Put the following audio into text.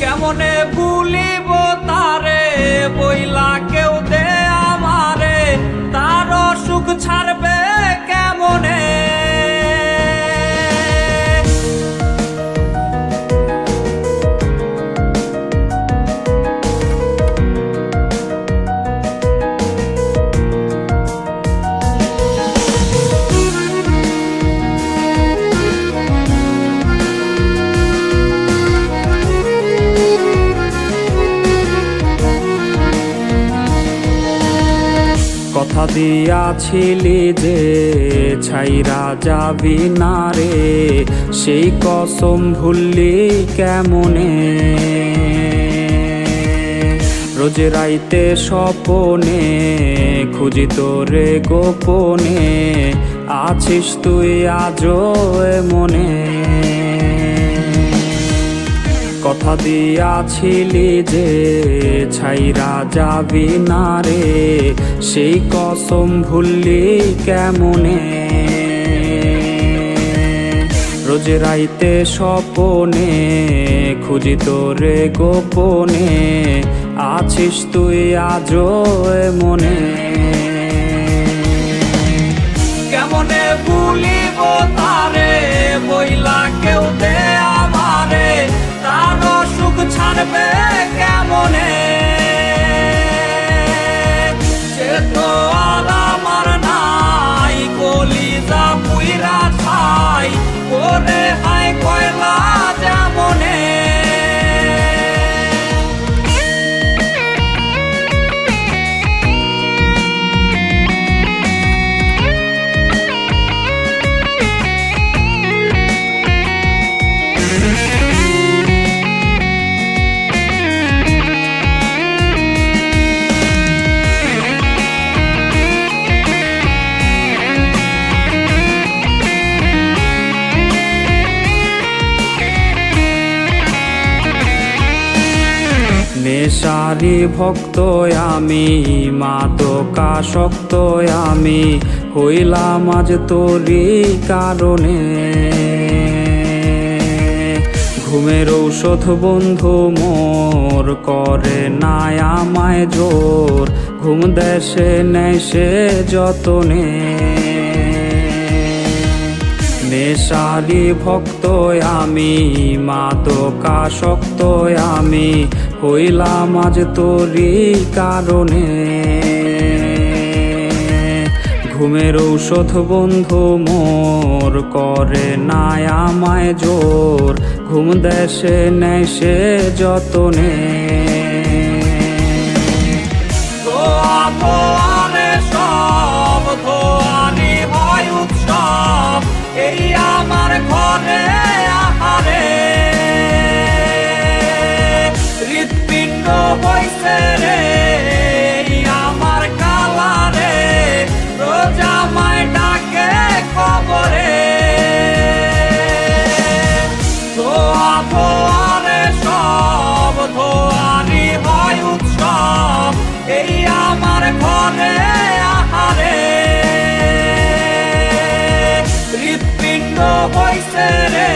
কেমনে ভুলিব তারে বইলা কেউ দে আমারে, তার সুখ ছাড়বে কেমনে। কথা দিয়াছিলি যে ছাইরা যাবি না রে, সেই কসম ভুললি কেমনে। রোজ রাইতে স্বপনে খুঁজি তোরে গোপনে, আছিস তুই আজও মনে। কথা দিয়াছিলি যে ছাইরা যাবি না রে, সেই কসম ভুললি কেমনে। রোজ রাইতে স্বপনে খুঁজি তোরে গোপনে, আছিস তুই আজও মনে। কেমনে ভুলিব তারে বইলা কেউ দে আমারে, তার সুখ ছাড়বে কেমনে। সে তো আর আমার নাই, কলিজা পুইরা ছাই ওরে হাই কয়লা যেমনে। নেশারি ভক্ত আমি, মাদকাসক্ত আমি, হইলাম আজ তোরই কারণে। ঘুমের ঔষধ বন্ধু মোর করে না আমায় জোর, ঘুম দেশে নেয় সে যতনে। নেশারি ভক্ত আমি, মাদকাসক্ত আমি, হইলাম আজ তোরই কারণে। ঘুমের ঔষধ বন্ধু মোর করে না আমায় জোর, ঘুম দেশে নেয় সে যতনে। সব ধোয়ানি হয় উৎসব এই আমার ঘরে আহারে, হৃৎপিণ্ড হইছে রে আমার কালারে, রোজ আমায় ডাকে খবরে। ধোয়া ধোয়ারে সব ধোয়ানি হয় উৎসব এই আমার ঘরে আহারে, হৃৎপিণ্ড হইছে রে